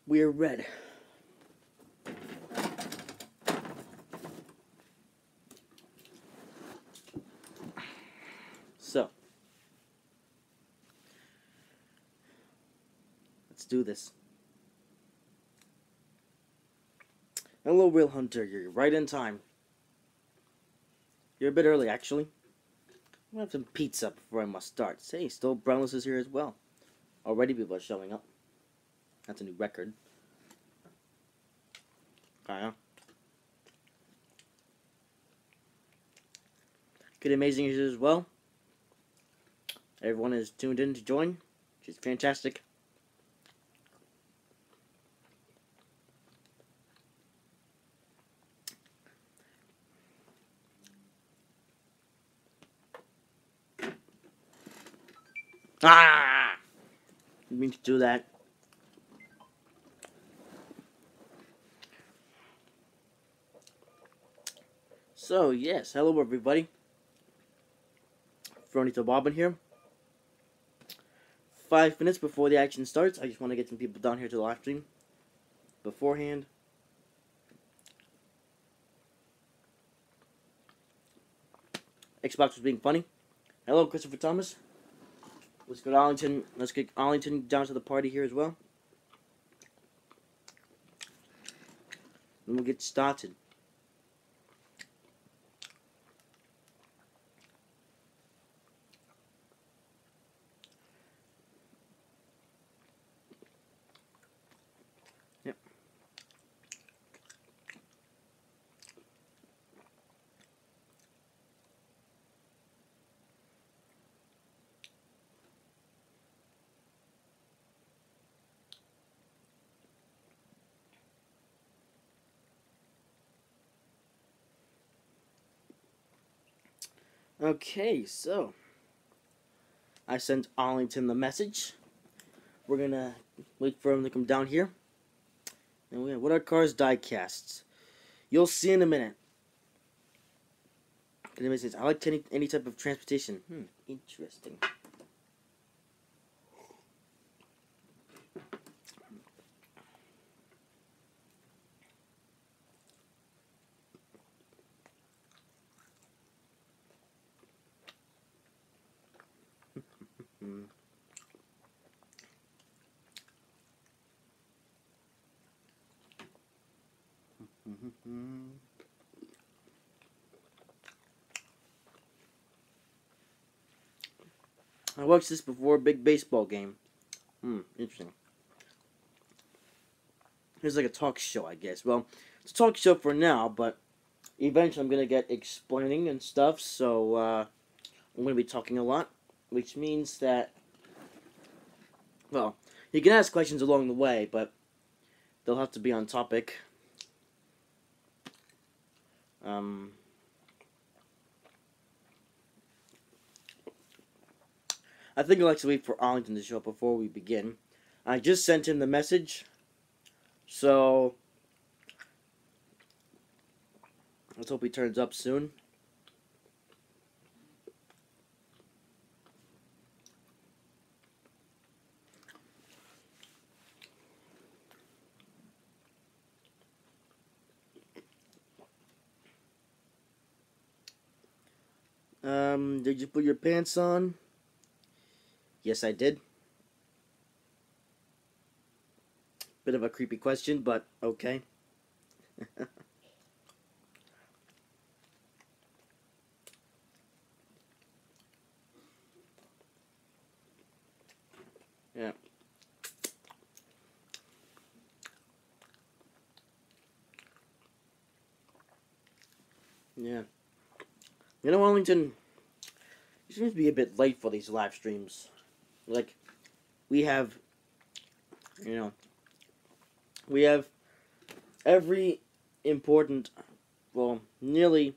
We're red. So, let's do this. Hello, Real Hunter. You're right in time. You're a bit early, actually. I'll have some pizza before I must start. Say, still Brownless is here as well. Already people are showing up. That's a new record. Kinda. Good Amazing is here as well. Everyone is tuned in to join, which is fantastic. Ah! Didn't mean to do that. So, yes, hello everybody. Fronito Bobbin here. 5 minutes before the action starts, I just want to get some people down here to the live stream beforehand. Xbox was being funny. Hello, Christopher Thomas. Let's go to Arlington. Let's get Arlington down to the party here as well. And we'll get started. Yep. Okay, so I sent Arlington the message. We're gonna wait for him to come down here. And what are Cars Diecasts? You'll see in a minute. I like any type of transportation. Interesting. I watched this before a big baseball game. Interesting. It's like a talk show, I guess. Well, it's a talk show for now, but eventually I'm going to get explaining and stuff, so I'm going to be talking a lot, which means that, well, you can ask questions along the way, but they'll have to be on topic. I think I'd like to wait for Arlington to show up before we begin. I just sent him the message, so let's hope he turns up soon. Did you put your pants on? Yes, I did. Bit of a creepy question, but okay. Yeah. Yeah. You know, Arlington, you seem to be a bit late for these live streams. Like, we have every important, well, nearly,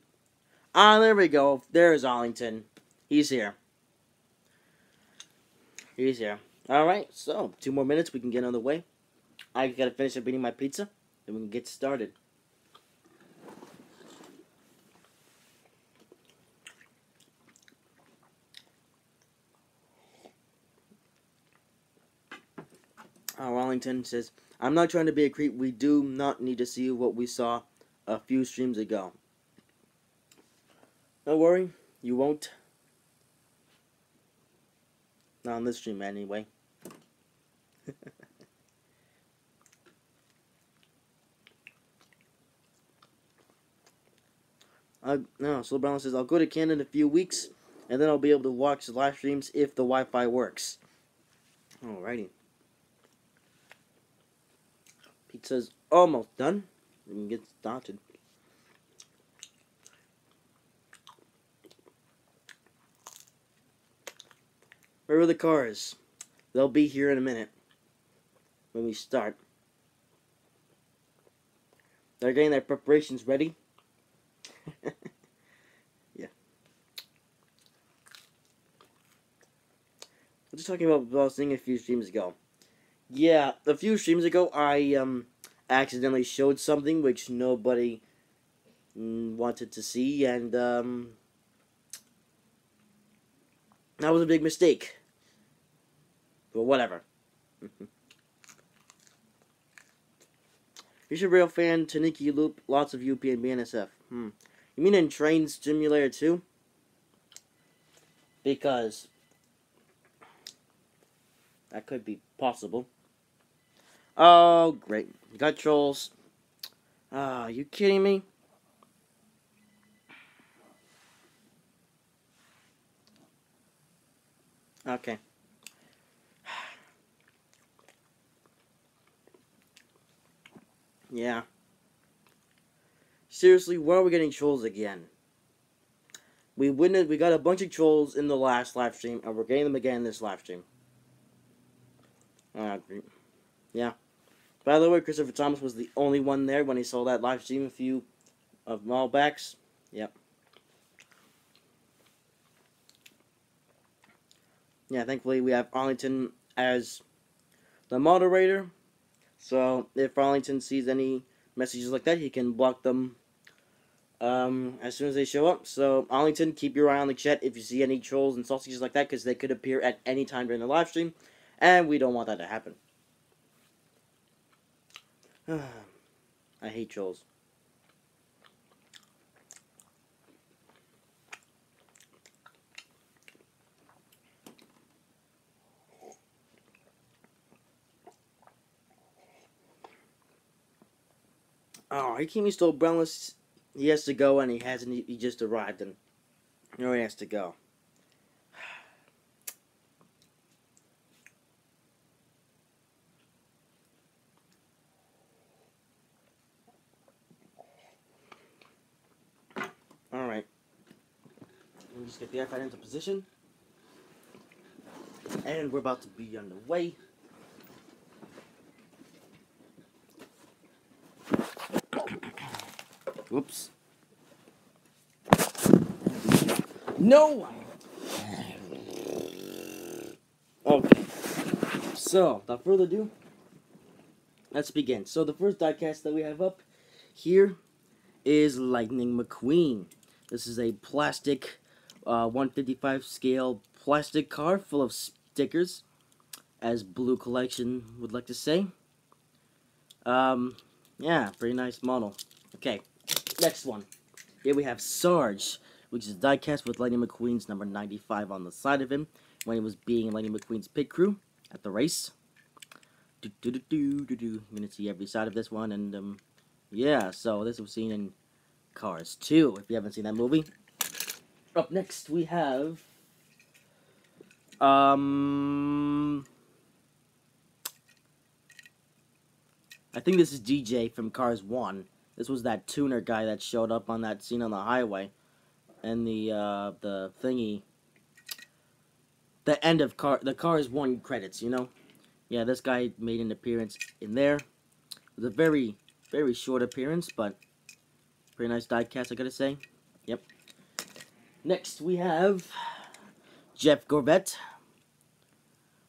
there we go, there's Arlington. He's here. He's here. Alright, so, 2 more minutes, we can get on the way. I gotta finish up eating my pizza, and we can get started. Wellington says, I'm not trying to be a creep. We do not need to see what we saw a few streams ago. Don't worry, you won't. Not on this stream, anyway. No, Slow Brown says, I'll go to Canada in a few weeks, and then I'll be able to watch the live streams if the Wi-Fi works. Alrighty. Pizza's almost done. We can get started. Where are the cars? They'll be here in a minute when we start. They're getting their preparations ready. Yeah. I'm just talking about what I was saying a few streams ago. Yeah, a few streams ago, I accidentally showed something which nobody wanted to see, and that was a big mistake. But whatever. You're a real fan, Taniki Loop, lots of UP and BNSF. You mean in Train Simulator 2? Because that could be possible. Oh, great. You got trolls. Ah, are you kidding me? Okay. Yeah. Seriously, why are we getting trolls again? We got a bunch of trolls in the last live stream, and we're getting them again in this live stream. Yeah. By the way, Christopher Thomas was the only one there when he saw that live stream a few of while backs. Yep. Yeah, thankfully we have Arlington as the moderator. So if Arlington sees any messages like that, he can block them as soon as they show up. So Arlington, keep your eye on the chat if you see any trolls and sausages like that, because they could appear at any time during the live stream, and we don't want that to happen. I hate trolls. Oh, he keeps me still brownless. He has to go, and he hasn't. He just arrived, and he has to go. All right. Let me just get the iPad into position, and we're about to be on the way. Whoops. No! Okay. So, without further ado, let's begin. So, the first diecast that we have up here is Lightning McQueen. This is a plastic 155 scale plastic car full of stickers, as Blue Collection would like to say. Yeah, pretty nice model. Okay, next one. Here we have Sarge, which is a diecast with Lightning McQueen's number 95 on the side of him when he was being in Lightning McQueen's pit crew at the race. I'm gonna see every side of this one, and yeah, so this was seen in Cars 2, if you haven't seen that movie. Up next, we have I think this is DJ from Cars 1. This was that tuner guy that showed up on that scene on the highway. And the thingy. The end of the Cars 1 credits, you know? Yeah, this guy made an appearance in there. It was a very, very short appearance, but pretty nice diecast, I gotta say. Yep. Next, we have Jeff Gorvette.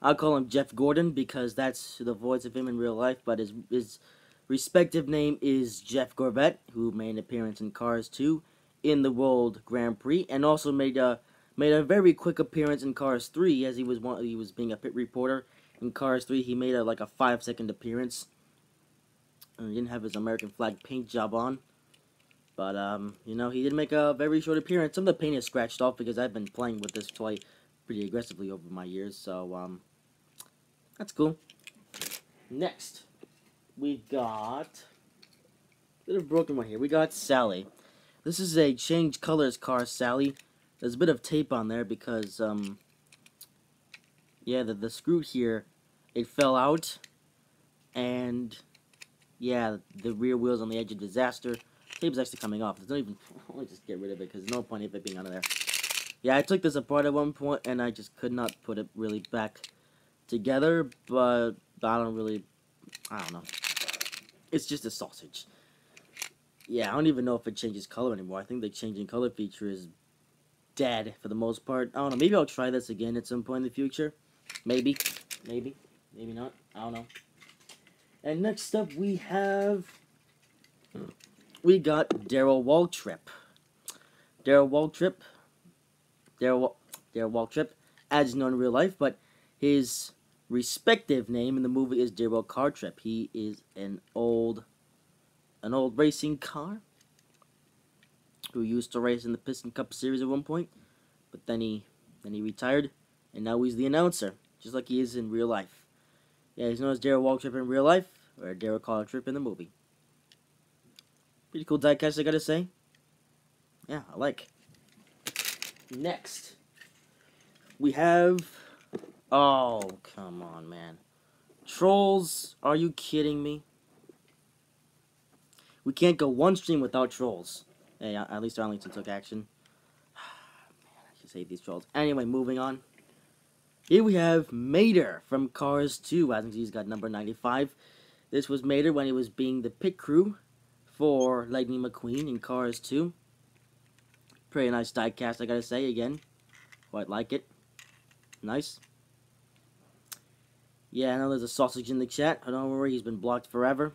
I'll call him Jeff Gordon because that's the voice of him in real life, but his respective name is Jeff Gorvette, who made an appearance in Cars 2 in the World Grand Prix, and also made a very quick appearance in Cars 3 as he was being a pit reporter in Cars 3, he made like a 5-second appearance. And he didn't have his American flag paint job on. But, you know, he did make a very short appearance. Some of the paint is scratched off because I've been playing with this toy pretty aggressively over my years. So, that's cool. Next, we got a bit of broken one here. We got Sally. This is a change colors car, Sally. There's a bit of tape on there because, yeah, the screw here, it fell out. And, yeah, the rear wheel's on the edge of disaster. Tape's actually coming off. There's no even, I'll just get rid of it because there's no point of it being under there. Yeah, I took this apart at one point and I just could not put it really back together, but I don't know. It's just a sausage. Yeah, I don't even know if it changes color anymore. I think the changing color feature is dead for the most part. I don't know. Maybe I'll try this again at some point in the future. Maybe. Maybe not. I don't know. And next up we got Darryl Waltrip. Darryl Waltrip, as known in real life, but his respective name in the movie is Darryl Cartrip. He is an old racing car who used to race in the Piston Cup Series at one point, but then he retired, and now he's the announcer, just like he is in real life. Yeah, he's known as Darryl Waltrip in real life, or Darryl Cartrip in the movie. Pretty cool diecast, I gotta say. Yeah, I like. Next, we have... Oh, come on, man. Trolls, are you kidding me? We can't go one stream without trolls. Hey, at least Arlington took action. Man, I should save these trolls. Anyway, moving on. Here we have Mater from Cars 2. I think he's got number 95. This was Mater when he was being the pit crew for Lightning McQueen in Cars 2. Pretty nice diecast, I gotta say, again. Quite like it. Nice. Yeah, I know there's a sausage in the chat. Don't worry, he's been blocked forever.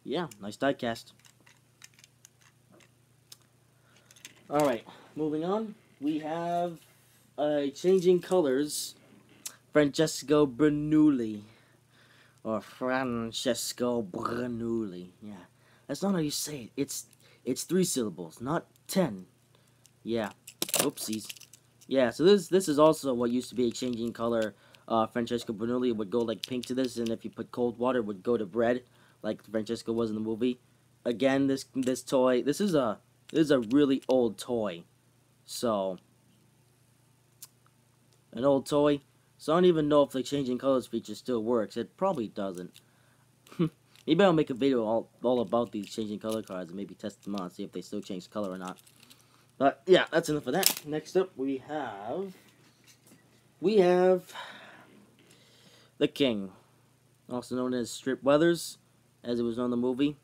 Yeah, nice diecast. Alright, moving on. We have changing colors, Francesco Bernoulli. Or Francesco Bernoulli. Yeah, that's not how you say it. It's 3 syllables, not 10. Yeah, oopsies. Yeah, so this is also what used to be a changing color. Francesco Bernoulli would go like pink to this, and if you put cold water, it would go to red, like Francesco was in the movie. Again, this toy, this is a really old toy. So, an old toy. So I don't even know if the changing colors feature still works. It probably doesn't. Maybe I'll make a video all about these changing color cards and maybe test them out, see if they still change color or not. But yeah, that's enough of that. Next up, we have the King, also known as Strip Weathers, as it was known in the movie.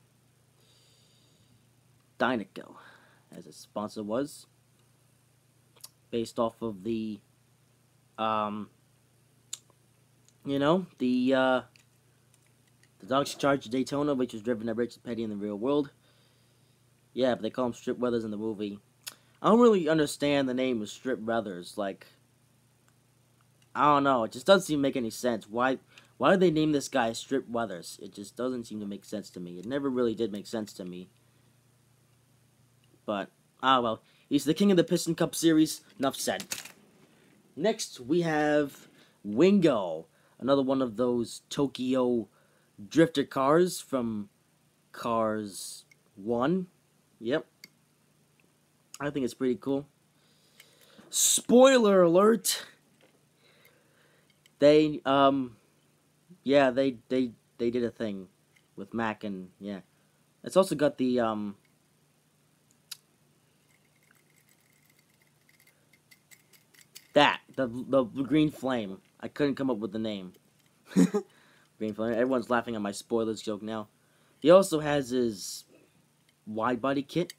Diecasts, as its sponsor was, based off of the, you know, the Dodge Charger Daytona, which was driven by Richard Petty in the real world. Yeah, but they call him Strip Weathers in the movie. I don't really understand the name of Strip Weathers. Like, I don't know. It just doesn't seem to make any sense. Why did they name this guy Strip Weathers? It just doesn't seem to make sense to me. It never really did make sense to me. But, well. He's the king of the Piston Cup Series. Enough said. Next, we have Wingo. Another one of those Tokyo drifter cars from Cars 1. Yep. I think it's pretty cool. Spoiler alert! They, yeah, they did a thing with Mac, and, yeah. It's also got the, the green flame. I couldn't come up with the name. Green flame. Everyone's laughing at my spoilers joke now. He also has his wide body kit,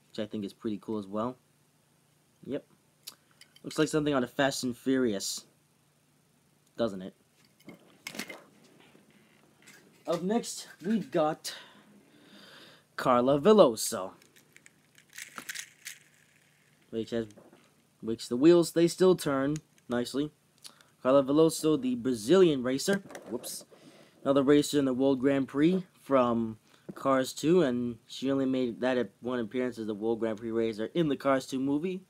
which I think is pretty cool as well. Yep. Looks like something out of Fast and Furious. Doesn't it? Up next, we've got Carla Veloso, which the wheels, they still turn nicely. Carla Veloso, the Brazilian racer. Whoops. Another racer in the World Grand Prix from Cars 2, and she only made that one appearance as the World Grand Prix racer in the Cars 2 movie.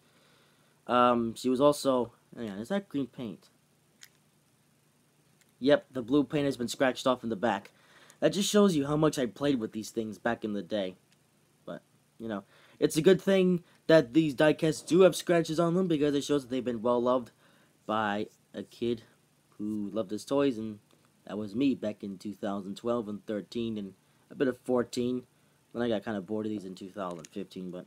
She was also... Hang on, is that green paint? Yep, the blue paint has been scratched off in the back. That just shows you how much I played with these things back in the day. But, you know, it's a good thing that these diecasts do have scratches on them, because it shows that they've been well loved by a kid who loved his toys, and that was me back in 2012 and 13 and a bit of 14. Then I got kind of bored of these in 2015, but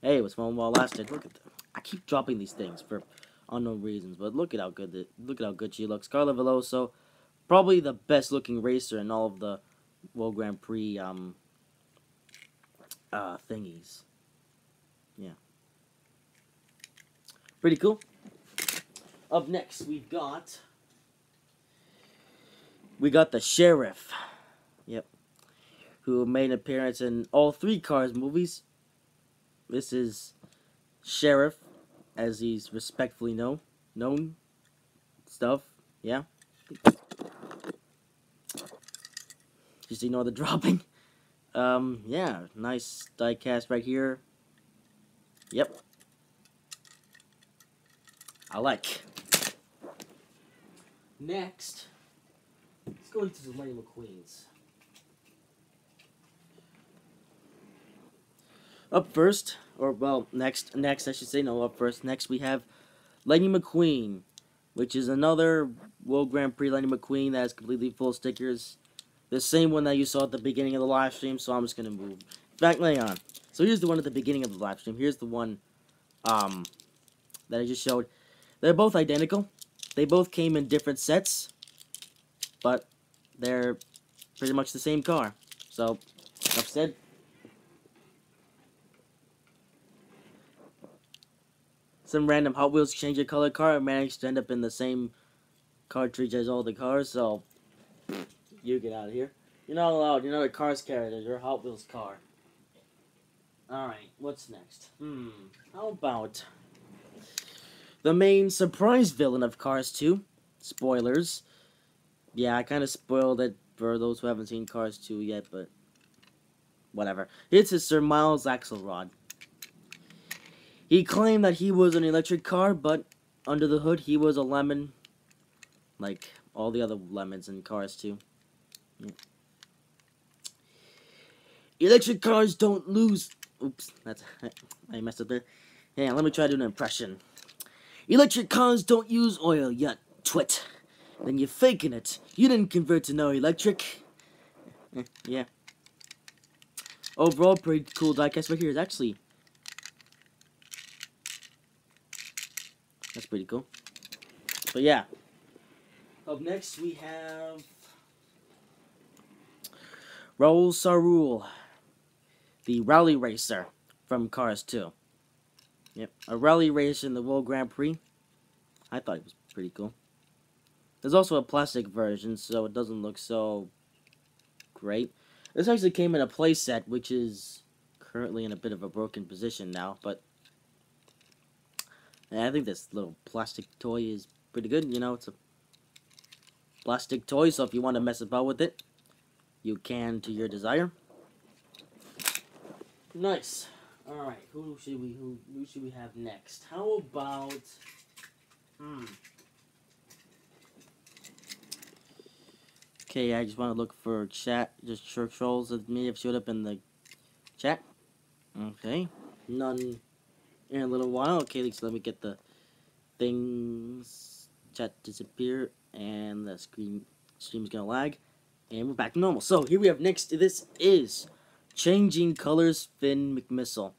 hey, it was fun while it lasted. Look at that. I keep dropping these things for unknown reasons, but look at how good she looks. Carla Veloso, probably the best looking racer in all of the World Grand Prix thingies. Yeah, pretty cool. Up next, we got the Sheriff. Yep, who made an appearance in all 3 Cars movies. This is Sheriff, as he's respectfully known. Stuff, yeah. Just ignore the dropping. Yeah, nice diecast right here. Yep. I like. Next, let's go into the Lightning McQueens. Up first, or well, next I should say, no, up first. Next we have Lightning McQueen, which is another World Grand Prix Lightning McQueen that is completely full of stickers. The same one that you saw at the beginning of the live stream, so I'm just gonna move. In fact, hang on. So here's the one at the beginning of the live stream. Here's the one, that I just showed. They're both identical. They both came in different sets, but they're pretty much the same car. So, enough said. Some random Hot Wheels change of color car managed to end up in the same cartridge as all the cars, so you get out of here. You're not allowed. You're not a Cars character. You're a Hot Wheels car. Alright, what's next? How about the main surprise villain of Cars 2? Spoilers. Yeah, I kind of spoiled it for those who haven't seen Cars 2 yet, but whatever. It's his Sir Miles Axelrod. He claimed that he was an electric car, but under the hood, he was a lemon. Like all the other lemons in Cars 2. Yeah. Electric cars don't lose... Oops, I messed up there. Hang on, let me try to do an impression. Electric cars don't use oil, you twit. Then you're faking it. You didn't convert to no electric. Yeah. Overall, pretty cool diecast right here. It's actually... That's pretty cool. But yeah. Up next, we have Raul Sarul, the rally racer from Cars 2. Yep, a rally racer in the World Grand Prix. I thought it was pretty cool. There's also a plastic version, so it doesn't look so great. This actually came in a playset, which is currently in a bit of a broken position now, but I think this little plastic toy is pretty good. You know, it's a plastic toy, so if you want to mess about with it, you can to your desire. Nice. Alright, who should we have next? How about Okay, I just want to look for chat, just short trolls that may have showed up in the chat. Okay. None in a little while. Okay, so let me get the things. Chat disappear, and the stream's gonna lag, and we're back to normal. So here we have next. This is Changing Colors Finn McMissile.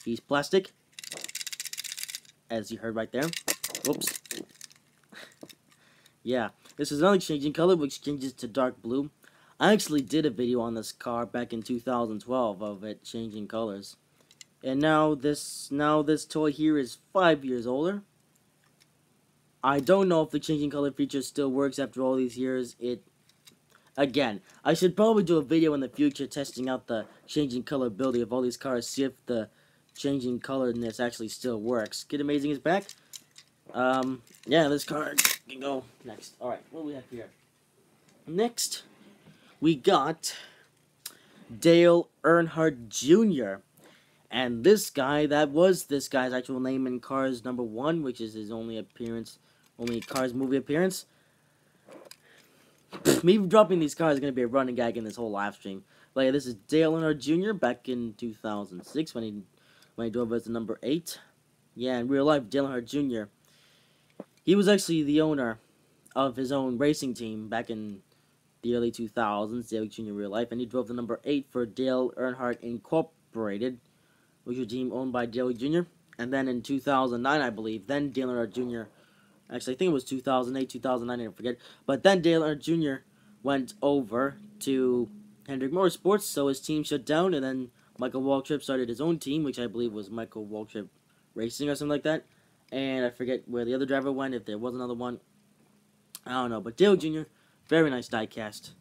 He's plastic, as you heard right there. Oops. Yeah, this is another changing color, which changes to dark blue. I actually did a video on this car back in 2012 of it changing colors. And now this toy here is 5 years older. I don't know if the changing color feature still works after all these years. Again, I should probably do a video in the future testing out the changing color ability of all these cars, see if the changing colorness actually still works. Kid Amazing is back. Yeah, this card can go next. Alright, what do we have here? Next, we got Dale Earnhardt Jr. And this guy, that was this guy's actual name in Cars #1, which is his only Cars movie appearance. Me dropping these cars is going to be a running gag in this whole live stream. Like, this is Dale Earnhardt Jr. back in 2006 when he drove as the number 8. Yeah, in real life, Dale Earnhardt Jr. He was actually the owner of his own racing team back in the early 2000s, Dale Jr. in real life, and he drove the number 8 for Dale Earnhardt Incorporated, which was a team owned by Dale Jr. And then in 2009, I believe, then Dale Earnhardt Jr. Actually, I think it was 2008, 2009, I forget. But then Dale Earnhardt Jr. went over to Hendrick Motorsports, so his team shut down, and then Michael Waltrip started his own team, which I believe was Michael Waltrip Racing or something like that. And I forget where the other driver went, if there was another one. I don't know, but Dale Jr., very nice diecast.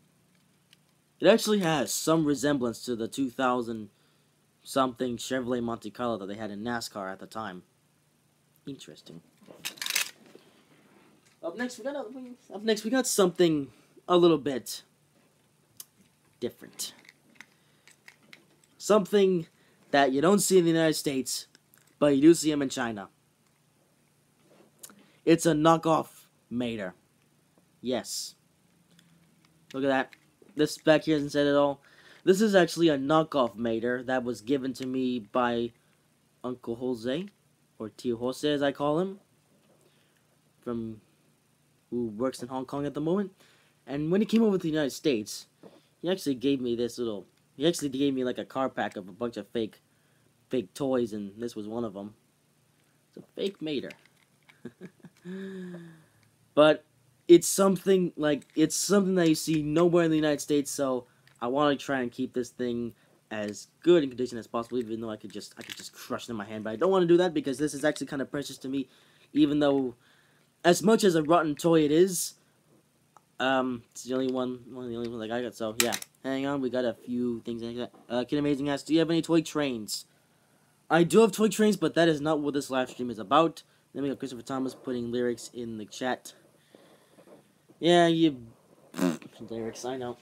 It actually has some resemblance to the 2000-something Chevrolet Monte Carlo that they had in NASCAR at the time. Interesting. Up next, we got something a little bit different. Something that you don't see in the United States, but you do see them in China. It's a knockoff Mater. Yes. Look at that. This back here hasn't said it all. This is actually a knockoff Mater that was given to me by Uncle Jose, or Tio Jose as I call him, who works in Hong Kong at the moment. And when he came over to the United States, he actually gave me like a car pack of a bunch of fake toys, and this was one of them. It's a fake Mater. But it's something that you see nowhere in the United States, so I want to try and keep this thing as good in condition as possible, even though I could just crush it in my hand. But I don't want to do that because this is actually kind of precious to me, even though as much as a rotten toy it is, it's the only one of the only ones I got. So yeah, hang on, we got a few things like that. Kid Amazing asks, do you have any toy trains? I do have toy trains, but that is not what this live stream is about. Then we got Christopher Thomas putting lyrics in the chat. Yeah, lyrics, I know.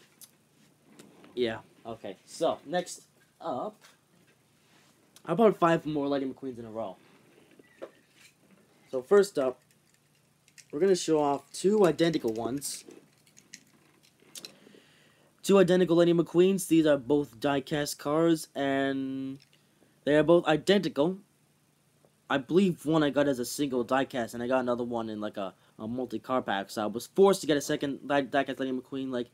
Yeah, okay. So, next up, how about 5 more Lightning McQueens in a row? So, first up, we're going to show off 2 identical ones. 2 identical Lightning McQueens. These are both die-cast cars, and they are both identical. I believe one I got as a single die-cast, and I got another one in like a multi-car pack, so I was forced to get a second die-cast Lightning McQueen. Like,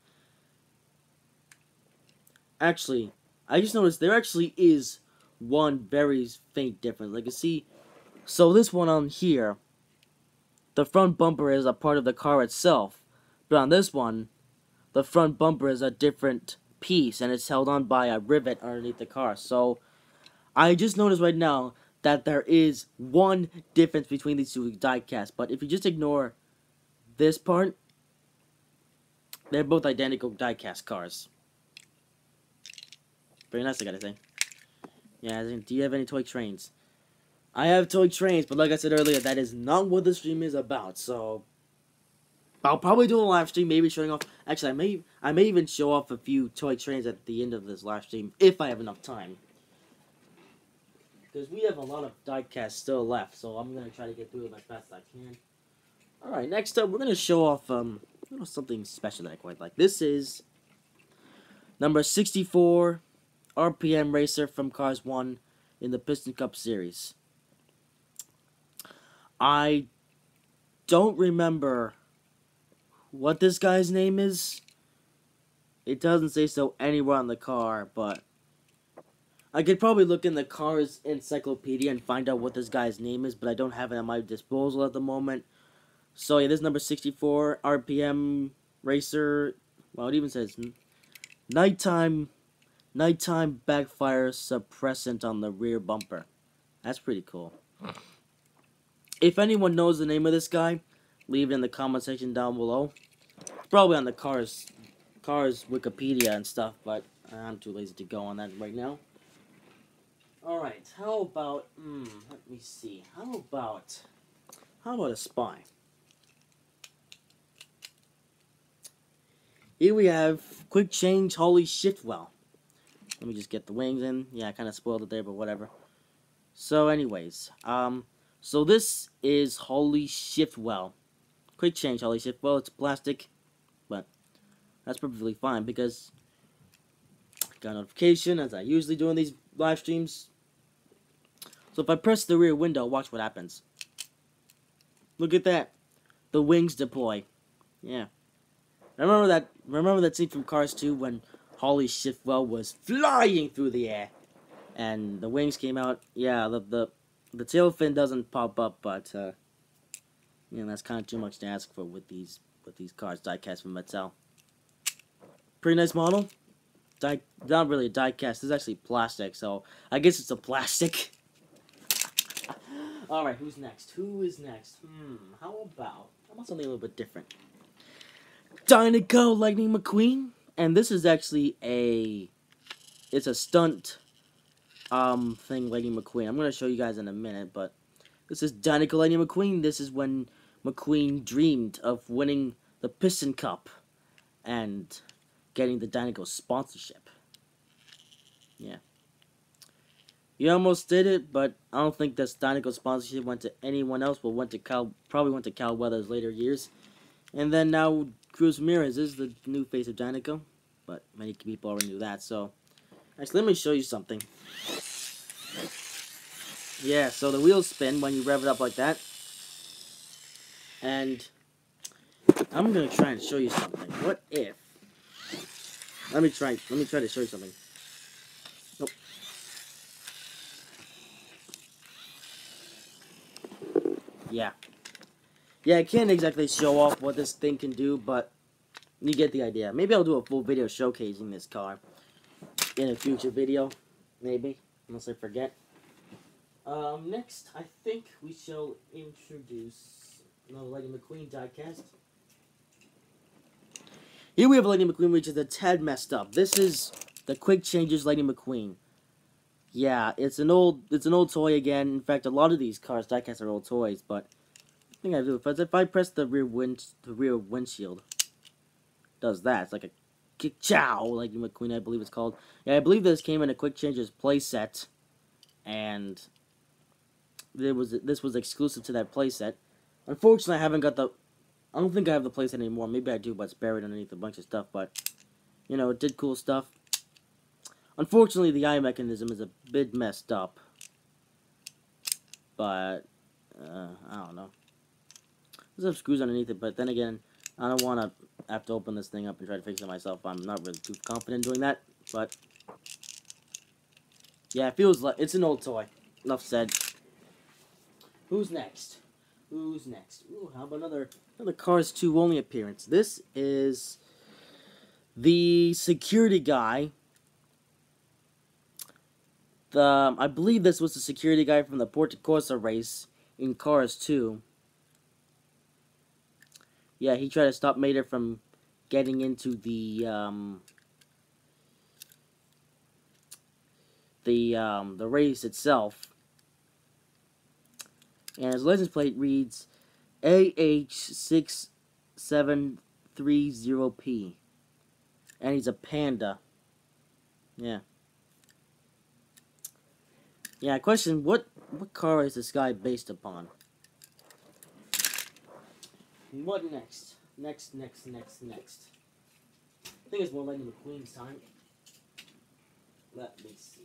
actually, I just noticed there actually is one very faint difference. Like, you see, so this one on here, the front bumper is a part of the car itself, but on this one, the front bumper is a different piece, and it's held on by a rivet underneath the car. So, I just noticed right now that there is one difference between these 2 die-casts, but if you just ignore this part, they're both identical die-cast cars. Very nice, I gotta say. Yeah, do you have any toy trains? I have toy trains, but like I said earlier, that is not what the stream is about, so I'll probably do a live stream, maybe showing off. Actually, I may even show off a few toy trains at the end of this live stream, if I have enough time. Because we have a lot of die-casts still left, so I'm going to try to get through them as fast as I can. Alright, next up, we're going to show off something special that I quite like. This is number 64 RPM Racer from Cars 1 in the Piston Cup Series. I don't remember what this guy's name is. It doesn't say so anywhere on the car, but I could probably look in the Cars Encyclopedia and find out what this guy's name is, but I don't have it at my disposal at the moment. So yeah, this number 64 RPM Racer. Well, it even says nighttime backfire suppressant on the rear bumper. That's pretty cool. If anyone knows the name of this guy, leave it in the comment section down below. It's probably on the Cars Wikipedia and stuff, but I'm too lazy to go on that right now. Alright, how about, let me see, how about How about a spy? Here we have Quick Change Holly Shiftwell. Let me just get the wings in. Yeah, I kind of spoiled it there, but whatever. So anyways, so this is Holly Shiftwell. Quick Change Holly Shiftwell. It's plastic, but that's perfectly fine because I got a notification as I usually do in these live streams. So if I press the rear window, watch what happens. Look at that. The wings deploy. Yeah. Remember that scene from Cars 2 when Holly Shiftwell was flying through the air and the wings came out? Yeah, the tail fin doesn't pop up, but you know, that's kind of too much to ask for with these Cars Diecasts from Mattel. Pretty nice model. Not really a diecast. It's actually plastic, so I guess it's a plastic. Alright, who's next? Who is next? How about something a little bit different? Dinoco Lightning McQueen. And this is actually it's a stunt thing Lightning McQueen. I'm gonna show you guys in a minute, but this is Dinoco Lightning McQueen. This is when McQueen dreamed of winning the Piston Cup and getting the Dinoco sponsorship. Yeah. He almost did it, but I don't think this Dinoco sponsorship went to anyone else, but probably went to Cal Weathers later years. And then now Cruz Ramirez is the new face of Dinoco, but many people already knew that. So, actually, let me show you something. Yeah, so the wheels spin when you rev it up like that, and I'm gonna try and show you something. What if? Let me try to show you something. Nope. Yeah. Yeah, I can't exactly show off what this thing can do, but you get the idea. Maybe I'll do a full video showcasing this car in a future video. Maybe. Unless I forget. Next, I think we shall introduce another Lightning McQueen diecast. Here we have a Lightning McQueen which is a tad messed up. This is the Quick Changes Lightning McQueen. Yeah, it's an old toy again. In fact, a lot of these Cars diecasts are old toys, but I think I do. If I press the rear windshield, it does that. It's like a kick-chow Lightning McQueen, I believe it's called. Yeah, I believe this came in a Quick Changes playset, and this was exclusive to that playset. Unfortunately, I don't think I have the playset anymore. Maybe I do, but it's buried underneath a bunch of stuff. But you know, it did cool stuff. Unfortunately, the eye mechanism is a bit messed up. But I don't know. There's some screws underneath it, but then again, I don't want to have to open this thing up and try to fix it myself. I'm not really too confident doing that. But yeah, it feels like it's an old toy. Enough said. Who's next? Who's next? Ooh, how about another Cars 2 only appearance? This is the security guy. I believe this was the security guy from the Porta Corsa race in Cars 2. Yeah, he tried to stop Mater from getting into the race itself. And his license plate reads AH6730P. And he's a panda. Yeah. Yeah, question, what car is this guy based upon? What next? Next. I think it's more Lightning McQueen's time. Let me see.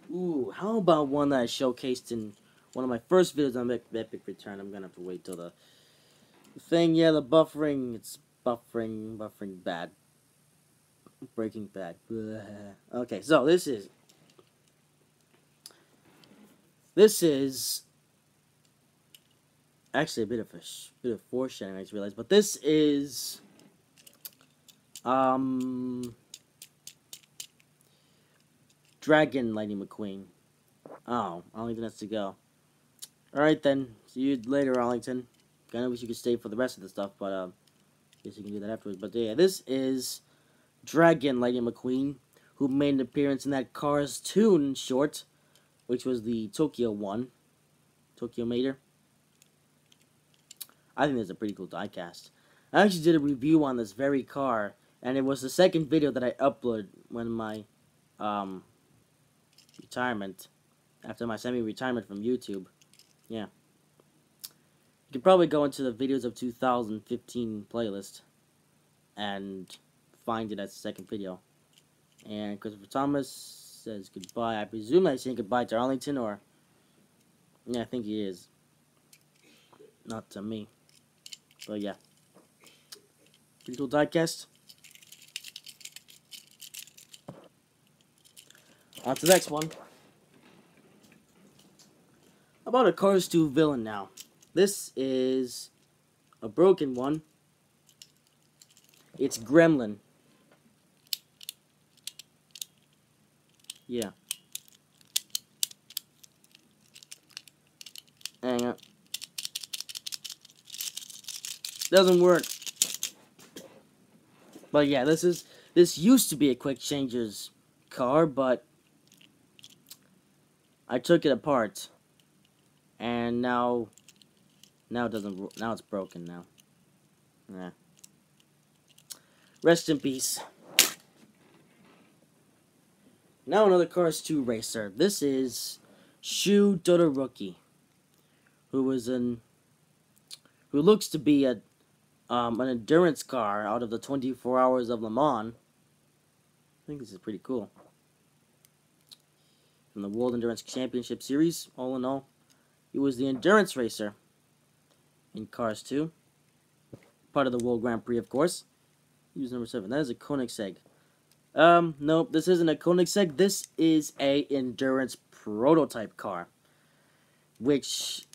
Ooh, how about one that I showcased in one of my first videos on Epic Return? I'm gonna have to wait till the thing. Yeah, the buffering. It's buffering bad. Breaking Bad. Blah. Okay, so this is actually a bit of foreshadowing, I just realized, but this is Dragon Lightning McQueen. Oh, Arlington has to go. Alright then, see you later, Arlington. Kinda wish you could stay for the rest of the stuff, but guess you can do that afterwards. But yeah, this is Dragon Lightning McQueen, who made an appearance in that Cars Tune short, which was the Tokyo one. Tokyo Mater. I think that's a pretty cool diecast. I actually did a review on this very car, and it was the second video that I uploaded when my retirement, after my semi-retirement from YouTube. Yeah. You can probably go into the videos of 2015 playlist and find it as the second video. And Christopher Thomas says goodbye. I presume that he's saying goodbye to Arlington, or... Yeah, I think he is. Not to me. But yeah. Pretty cool diecast. On to the next one. How about a Cars 2 villain now? This is a broken one. It's Gremlin. Yeah. Hang on. Doesn't work. But yeah, this used to be a Quick Changer's car, but I took it apart, and now it doesn't. Now it's broken. Now, yeah. Rest in peace. Now another Cars 2 racer. This is Shu Todoroki, who looks to be an endurance car out of the 24 Hours of Le Mans. I think this is pretty cool. From the World Endurance Championship Series, all in all, he was the endurance racer in Cars 2. Part of the World Grand Prix, of course. He was number 7. That is a Koenigsegg. Nope, this isn't a Koenigsegg. This is a endurance prototype car, which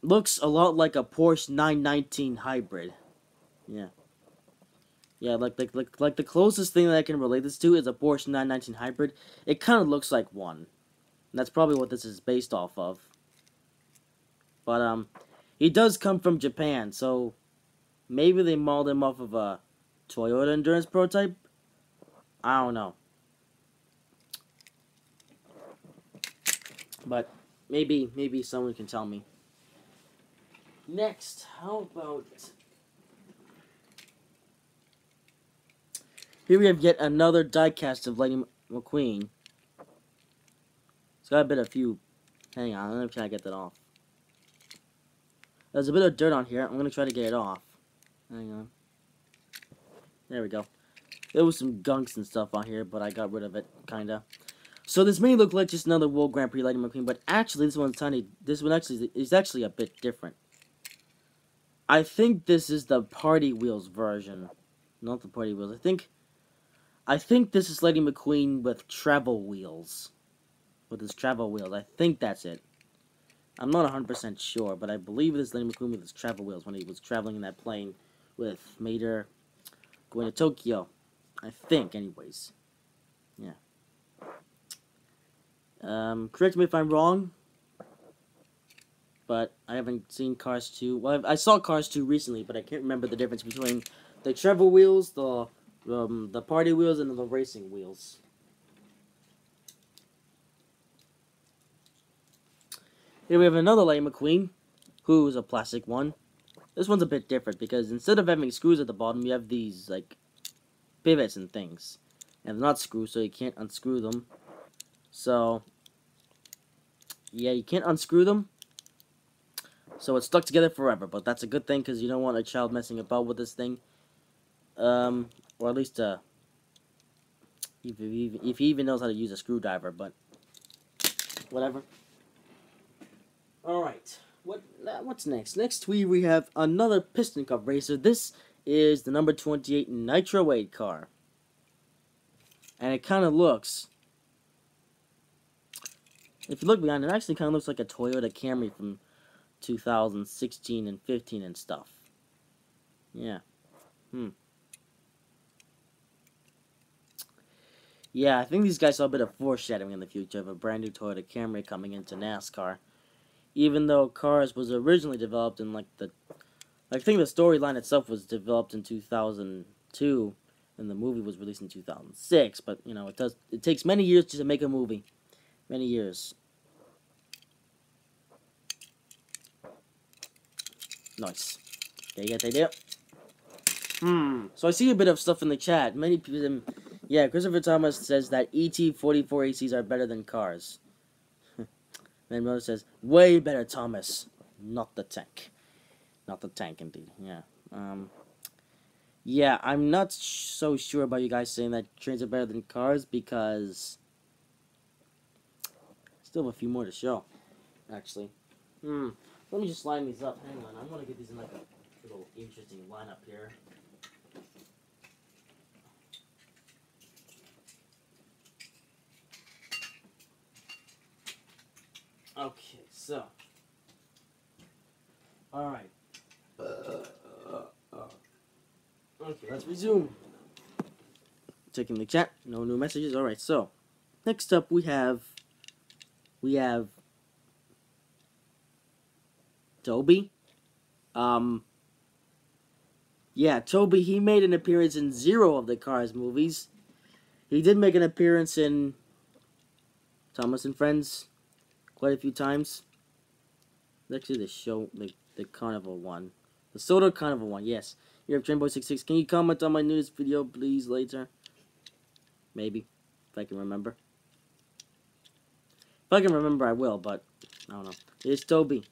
looks a lot like a Porsche 919 hybrid. Yeah. Yeah, like the closest thing that I can relate this to is a Porsche 919 hybrid. It kind of looks like one. And that's probably what this is based off of. But he does come from Japan, so maybe they modeled him off of a Toyota endurance prototype. I don't know. But maybe someone can tell me. Next, how about... Here we have yet another diecast of Lightning McQueen. It's got a few... Hang on, let me try to get that off. There's a bit of dirt on here. I'm going to try to get it off. Hang on. There we go. There was some gunks and stuff on here, but I got rid of it, kinda. So this may look like just another World Grand Prix Lightning McQueen, but actually this one's tiny. This one actually is actually a bit different. I think this is the Party Wheels version. Not the Party Wheels. I think this is Lightning McQueen with travel wheels. With his travel wheels. I think that's it. I'm not 100% sure, but I believe it is Lightning McQueen with his travel wheels when he was traveling in that plane with Mater going to Tokyo. I think, anyways. Yeah. Correct me if I'm wrong, but I haven't seen Cars 2. Well, I saw Cars 2 recently, but I can't remember the difference between the travel wheels, the party wheels, and the racing wheels. Here we have another Lightning McQueen, who is a plastic one. This one's a bit different, because instead of having screws at the bottom, you have these, like, pivots and things. And they're not screws, so you can't unscrew them. So, yeah, you can't unscrew them. So it's stuck together forever, but that's a good thing, because you don't want a child messing about with this thing. Or at least, if he even knows how to use a screwdriver, but whatever. Alright, what's next? Next we have another Piston Cup racer. This is the number 28 Nitro 8 car. And it kind of looks... If you look behind it, actually kind of looks like a Toyota Camry from 2016 and 15 and stuff. Yeah. Yeah, I think these guys saw a bit of foreshadowing in the future of a brand new Toyota Camry coming into NASCAR. Even though Cars was originally developed in like I think the storyline itself was developed in 2002 and the movie was released in 2006, but you know, it takes many years to make a movie. Many years. Nice. Okay, you get the idea? So I see a bit of stuff in the chat. Many people, yeah, Christopher Thomas says that ET-44 ACs are better than cars. Then Miller says, way better, Thomas. Not the tank. Not the tank, indeed. Yeah. Yeah, I'm not so sure about you guys saying that trains are better than cars because I still have a few more to show, actually. Let me just line these up. Hang on, I want to get these in like a little interesting lineup here. Okay, so. Alright. Okay, let's resume. Checking the chat. No new messages. Alright, so. Next up we have Toby. Yeah, Toby, he made an appearance in 0 of the Cars movies. He did make an appearance in Thomas and Friends quite a few times. Actually, the show, the Carnival one. The Soda Carnival one, yes. You have Trainboy66. Can you comment on my newest video, please, later? Maybe. If I can remember. If I can remember, I will, but I don't know. It's Toby.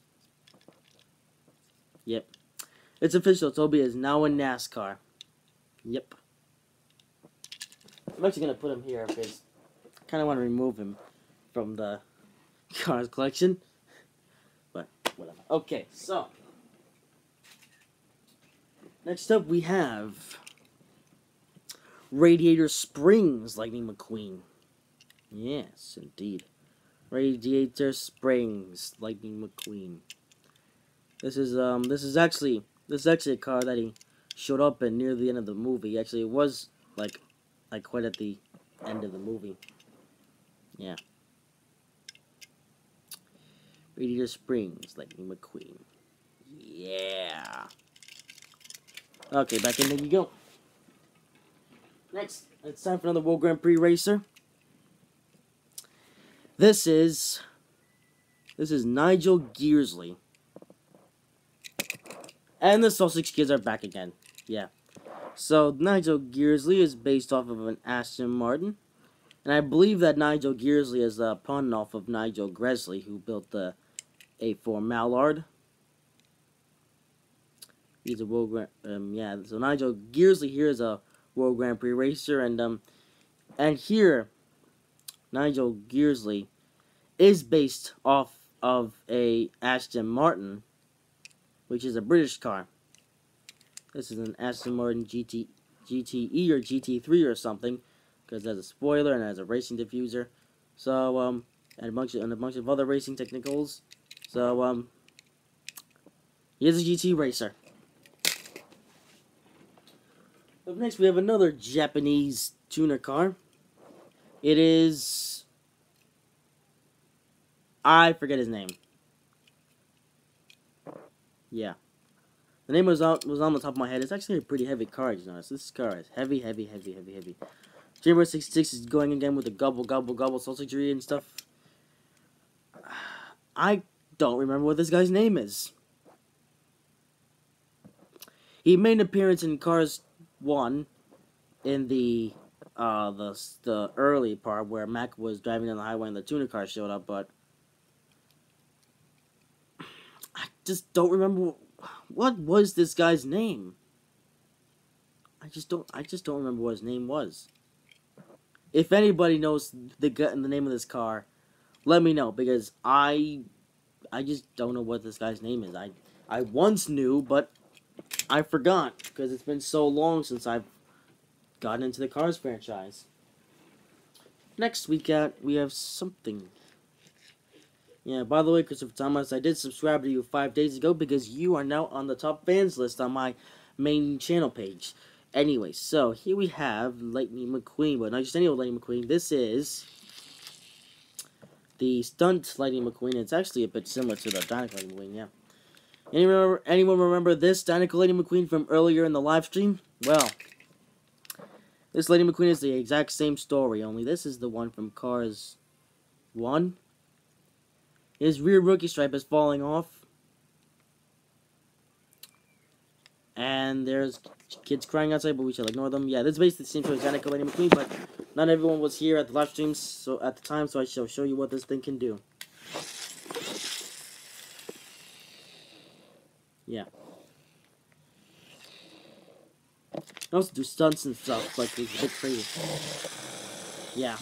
Yep. It's official. Toby is now in NASCAR. Yep. I'm actually going to put him here because I kind of want to remove him from the Cars collection. But, whatever. Okay, so. Next up, we have Radiator Springs Lightning McQueen. Yes, indeed. Radiator Springs Lightning McQueen. This is actually a car that he showed up in near the end of the movie. Actually, it was like quite at the end of the movie. Yeah. Radiator Springs Lightning McQueen. Yeah. Okay, back in there you go. Next, it's time for another World Grand Prix racer. This is Nigel Gearsley. And the Sausage Kids are back again. Yeah. So, Nigel Gearsley is based off of an Aston Martin. And I believe that Nigel Gearsley is a pun off of Nigel Gresley, who built the A4 Mallard. He's a World Grand... yeah, so Nigel Gearsley here is a World Grand Prix racer. And here, Nigel Gearsley is based off of a Aston Martin, which is a British car. This is an Aston Martin GTE or GT3 or something, because it has a spoiler and it has a racing diffuser. So and a bunch of other racing technicals. So he is a GT racer. Up next we have another Japanese tuner car. It is, I forget his name. Yeah. The name was on the top of my head. It's actually a pretty heavy car, you notice. This car is heavy. Chamber 66 is going again with the gobble sausagery and stuff. I don't remember what this guy's name is. He made an appearance in Cars 1 in the early part where Mac was driving on the highway and the tuner car showed up, but I just don't remember what was this guy's name. I just don't remember what his name was. If anybody knows the name of this car, let me know, because I just don't know what this guy's name is. I once knew, but I forgot because it's been so long since I've gotten into the Cars franchise. Next we have something. Yeah, by the way, Christopher Thomas, I did subscribe to you 5 days ago because you are now on the top fans list on my main channel page. Anyway, so here we have Lightning McQueen, but not just any old Lightning McQueen. This is the stunt Lightning McQueen. It's actually a bit similar to the Dinoco Lightning McQueen, yeah. Anyone remember this Dinoco Lightning McQueen from earlier in the live stream? Well, this Lightning McQueen is the exact same story, only this is the one from Cars 1. His rear rookie stripe is falling off. And there's kids crying outside, but we should ignore them. Yeah, this basically seems to Danica Lightning McQueen, but not everyone was here at the live stream so at the time, so I shall show you what this thing can do. Yeah. I also do stunts and stuff, like it's a bit crazy. Yeah.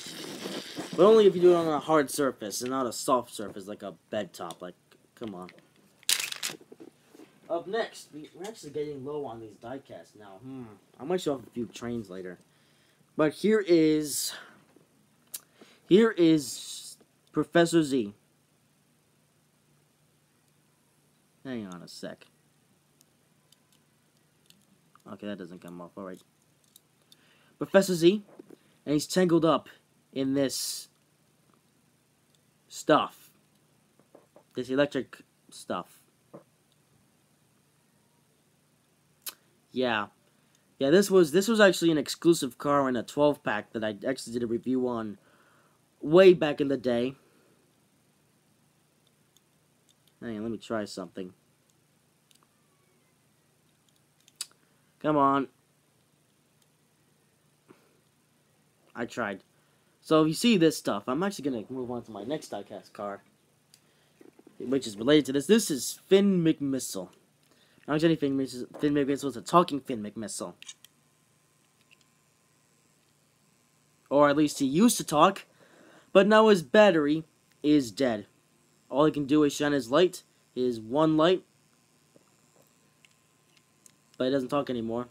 But only if you do it on a hard surface and not a soft surface like a bed top. Like, come on. Up next, we're actually getting low on these diecasts now. I might show off a few trains later. But here is Professor Z. Hang on a sec. Okay, that doesn't come off. Alright. Professor Z, and he's tangled up in this stuff. This electric stuff. Yeah. Yeah, this was actually an exclusive car in a 12-pack that I actually did a review on way back in the day. Hang on, let me try something. Come on. I tried. So if you see this stuff, I'm actually going to move on to my next diecast car, which is related to this. This is Finn McMissile. Not just any Finn McMissile, it's a talking Finn McMissile. Or at least he used to talk, but now his battery is dead. All he can do is shine his light, his one light, but he doesn't talk anymore.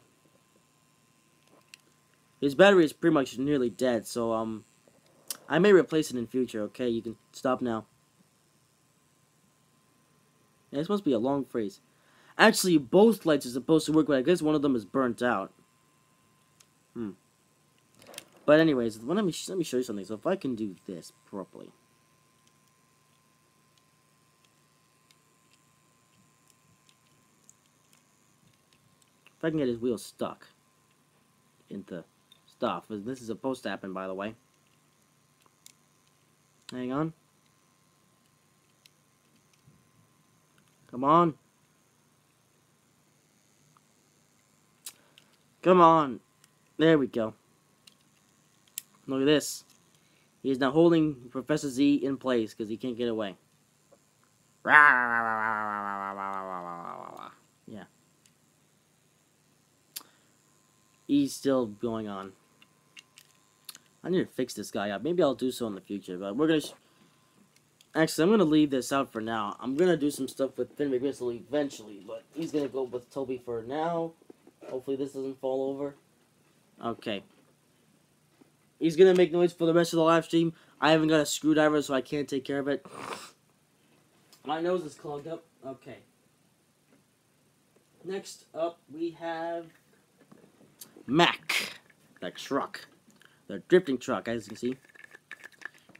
His battery is pretty much nearly dead, so I may replace it in future. Okay, you can stop now. Yeah, this must be a long phrase. Actually, both lights are supposed to work, but I guess one of them is burnt out. But anyways, let me show you something. So if I can do this properly. If I can get his wheel stuck into stuff. This is supposed to happen, by the way. Hang on. Come on. Come on. There we go. Look at this. He is now holding Professor Z in place because he can't get away. Yeah. He's still going on. I need to fix this guy up. Maybe I'll do so in the future, but we're gonna... Actually, I'm gonna leave this out for now. I'm gonna do some stuff with Finn McMissile eventually, but he's gonna go with Toby for now. Hopefully this doesn't fall over. Okay. He's gonna make noise for the rest of the live stream. I haven't got a screwdriver, so I can't take care of it. My nose is clogged up. Okay. Next up, we have Mac, the truck. The drifting truck, as you can see.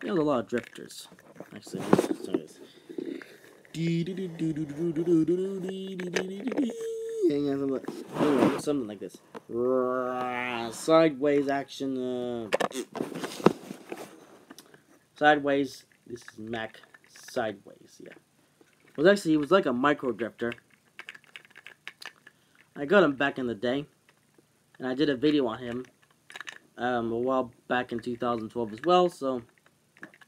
There's a lot of drifters. Actually, let's do this. Something like this. Sideways action. Sideways. This is Mac sideways. Yeah. He was like a micro drifter. I got him back in the day, and I did a video on him a while back in 2012 as well. So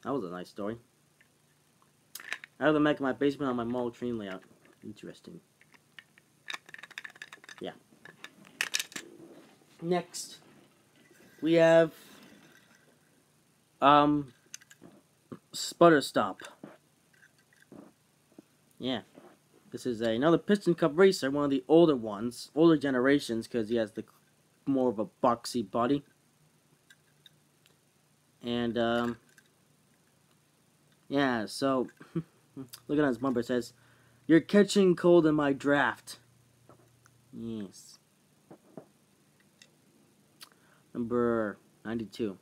that was a nice story. I have the Mac in my basement on my model train layout. Interesting. Yeah. Next, we have Sputter Stop. Yeah. This is another Piston Cup racer, one of the older ones, older generations, because he has the more of a boxy body. And yeah, so looking at his bumper, it says, "You're catching cold in my draft." Yes. Number 92.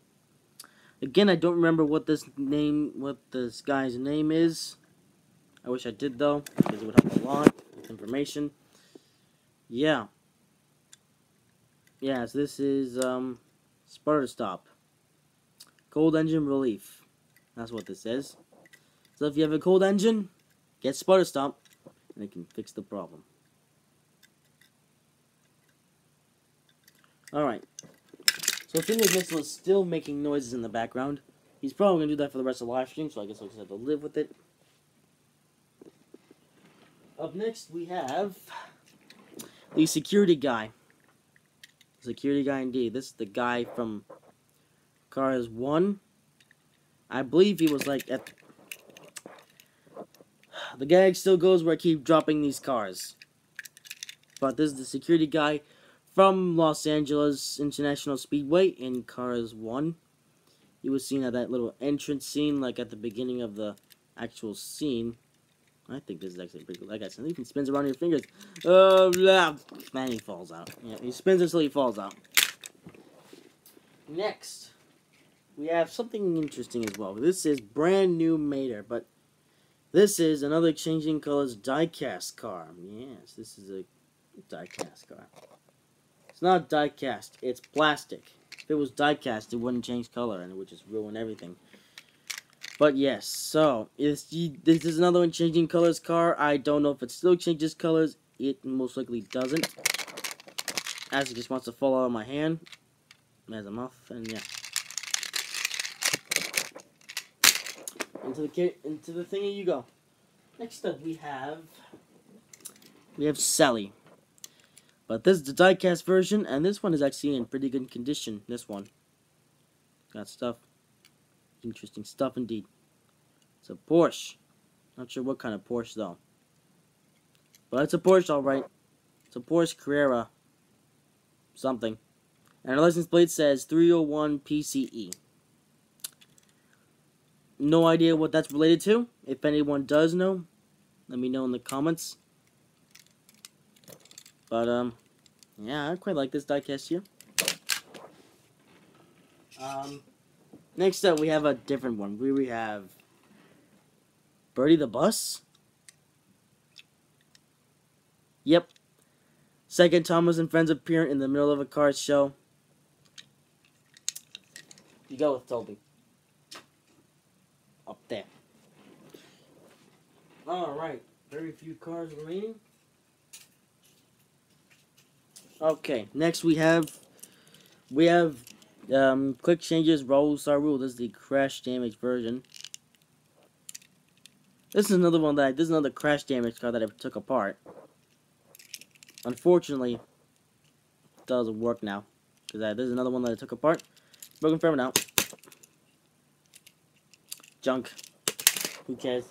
Again, I don't remember what this guy's name is. I wish I did though, because it would help a lot with information. Yeah. Yeah, so this is Sputter Stop. Cold engine relief. That's what this is. So if you have a cold engine, get Sputter Stop, and it can fix the problem. Alright. So Phoenix Missile is still making noises in the background. He's probably going to do that for the rest of the live stream, so I guess I'll just have to live with it. Up next, we have the security guy. Security guy indeed. This is the guy from Cars 1. I believe he was like at... The gag still goes where I keep dropping these cars. But this is the security guy from Los Angeles International Speedway in Cars 1. He was seen at that little entrance scene, like at the beginning of the actual scene. I think this is actually pretty cool. That guy even spins around your fingers. Man, he falls out. Yeah, he spins until he falls out. Next, we have something interesting as well. This is brand new Mater, but this is another Changing Colors diecast car. Yes, this is a diecast car. It's not diecast, it's plastic. If it was diecast, it wouldn't change color and it would just ruin everything. But yes, so this is another one Changing Colors car. I don't know if it still changes colors. It most likely doesn't. As it just wants to fall out of my hand. As a muff, and yeah. Into the thingy you go. Next up we have Sally. But this is the diecast version, and this one is actually in pretty good condition. This one got stuff, interesting stuff indeed. It's a Porsche. Not sure what kind of Porsche though, but it's a Porsche, all right. It's a Porsche Carrera something, and our license plate says 301 PCE. No idea what that's related to. If anyone does know, let me know in the comments. But yeah, I quite like this diecast here. Next up we have a different one. We have Birdie the Bus. Yep. Second Thomas and Friends appear in the middle of a car show. You go with Toby. Up there. Alright. Very few cars remaining. Okay. Next we have quick changes, Raul Star Rule. This is the crash damage version. This is another one this is another crash damage car that I took apart. Unfortunately, it doesn't work now. Because this is another one that I took apart. Broken forever now. Junk. Who cares?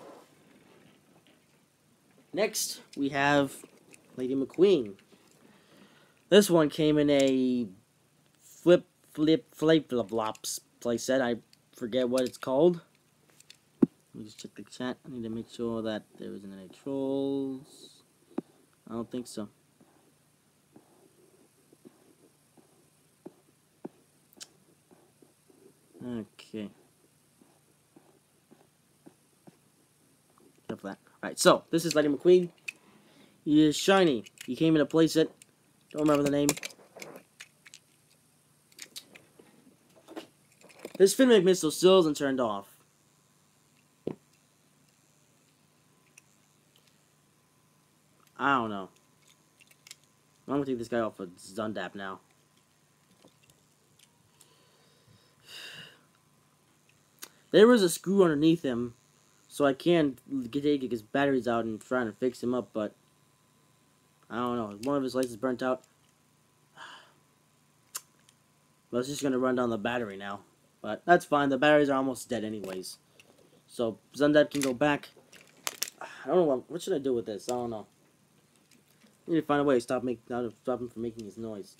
Next, we have Lady McQueen. This one came in a flip flops playset. I forget what it's called. Let me just check the chat. I need to make sure that there isn't any trolls. I don't think so. Okay. Enough of that. Alright, so, this is Lightning McQueen. He is shiny. He came in a playset. Don't remember the name. His fin missile still isn't turned off. I don't know. I'm gonna take this guy off of Zundap now. There was a screw underneath him, so I can take his batteries out and try and fix him up, but I don't know. One of his lights is burnt out. But it's just gonna run down the battery now. But that's fine. The batteries are almost dead anyways. So Zundap can go back. I don't know what should I do with this. I don't know. I need to find a way to stop him from making his noise.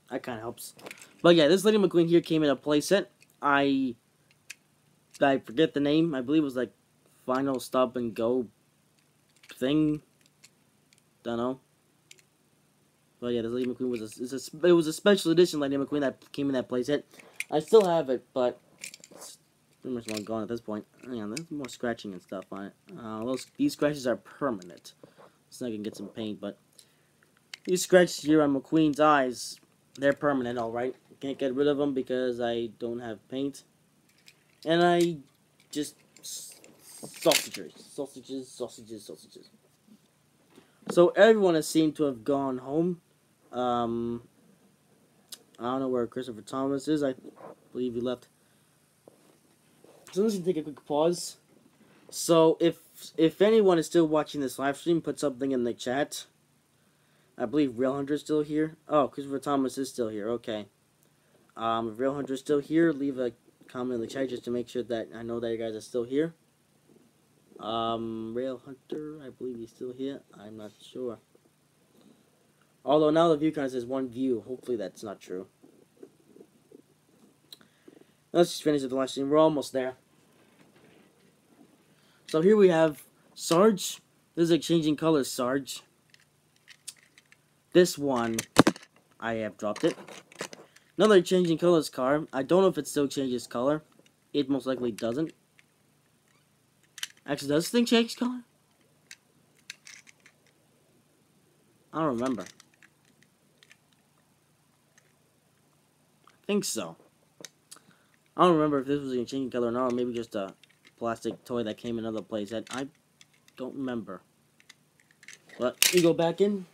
That kind of helps. But yeah, this Lady McQueen here came in a playset. I forget the name. I believe it was like Final Stop and Go thing. Don't know. But yeah, this Lady McQueen was a special edition Lady McQueen that came in that playset. I still have it, but it's pretty much long gone at this point. Hang on, there's more scratching and stuff on it. These scratches are permanent. So I can get some paint, but these scratches here on McQueen's eyes, they're permanent, alright. Can't get rid of them because I don't have paint. And I just... sausages. So everyone has seemed to have gone home. Um, I don't know where Christopher Thomas is. I believe he left. So let's take a quick pause. So if anyone is still watching this live stream, put something in the chat. I believe Rail Hunter is still here. Oh, Christopher Thomas is still here. Okay. If Rail Hunter is still here, leave a comment in the chat just to make sure that I know that you guys are still here. Rail Hunter, I believe he's still here. I'm not sure. Although now the view count says 1 view. Hopefully that's not true. Let's just finish with the live stream. We're almost there. So here we have Sarge. This is like changing colors, Sarge. This one, I have dropped it. Another changing colors car. I don't know if it still changes color. It most likely doesn't. Actually, does this thing change color? I don't remember. I think so. I don't remember if this was a changing color or not, or maybe just a plastic toy that came in another place. I don't remember. But we go back in.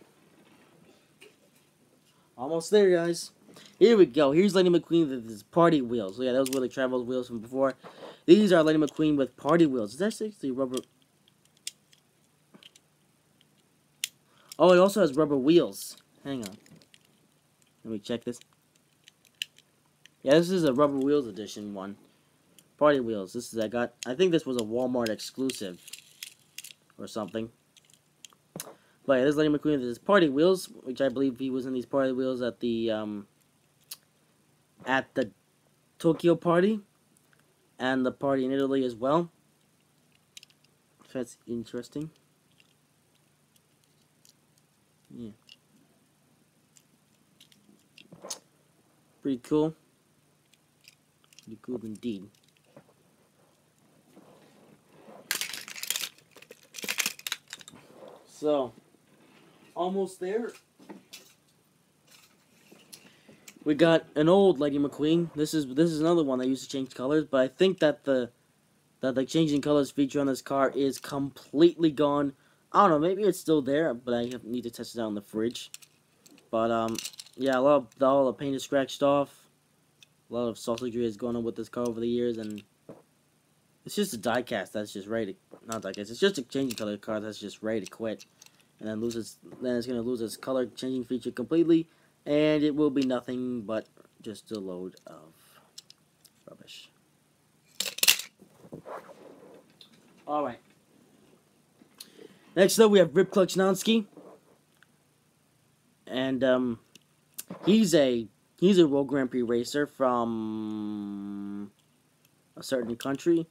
Almost there, guys. Here we go. Here's Lightning McQueen with his party wheels. So yeah, those were the travel wheels from before. These are Lightning McQueen with party wheels. Is that actually rubber? Oh, it also has rubber wheels. Hang on. Let me check this. Yeah, this is a rubber wheels edition one. Party wheels. This is I think this was a Walmart exclusive or something. But yeah, this is Lightning McQueen with his party wheels, which I believe he was in these party wheels at the Tokyo party and the party in Italy as well. That's interesting. Yeah. Pretty cool. Pretty cool indeed. So, almost there. We got an old Lightning McQueen. This is another one that used to change colors, but I think that the changing colors feature on this car is completely gone. I don't know, maybe it's still there, but I need to test it out in the fridge. But yeah, all the paint is scratched off. A lot of sausagery has gone on with this car over the years, and it's just a diecast that's just ready to, not diecast, it's just a changing color car that's just ready to quit. And then it's gonna lose its color changing feature completely, and it will be nothing but just a load of rubbish. Alright. Next up we have Rip Kluchnonsky. And he's a World Grand Prix racer from a certain country.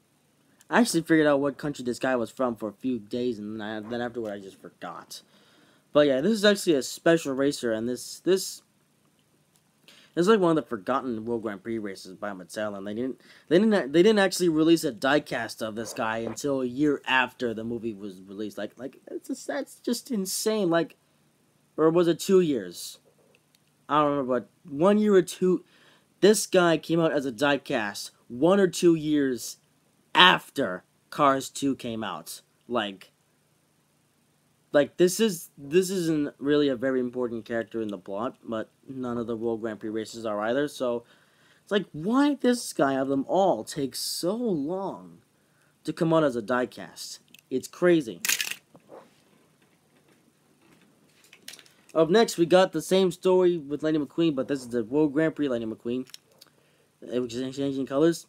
I actually figured out what country this guy was from for a few days, and then afterward I just forgot. But yeah, this is actually a special racer, and this is like one of the forgotten World Grand Prix races by Mattel, and they didn't actually release a diecast of this guy until a year after the movie was released. That's just insane. Like, or was it 2 years? I don't remember, but 1 year or two. This guy came out as a diecast 1 or 2 years after Cars 2 came out. Like this isn't really a very important character in the plot, but none of the World Grand Prix races are either. So it's like, why this guy of them all takes so long to come out as a diecast? It's crazy. Up next, we got the same story with Lightning McQueen, but this is the World Grand Prix Lightning McQueen, which is changing colors.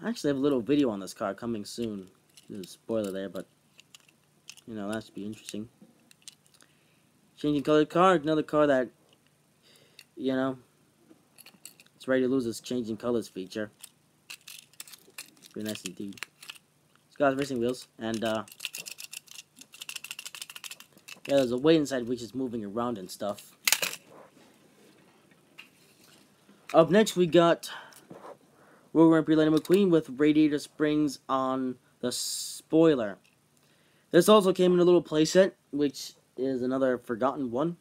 I actually have a little video on this car coming soon. There's a spoiler there, but you know, that should be interesting. Changing color car, another car that, you know, it's ready to lose its changing colors feature. Very nice indeed. It's got racing wheels, and yeah, there's a weight inside which is moving around and stuff. Up next, we got World Grand Prix Lightning McQueen with radiator springs on the spoiler. This also came in a little playset, which is another forgotten one.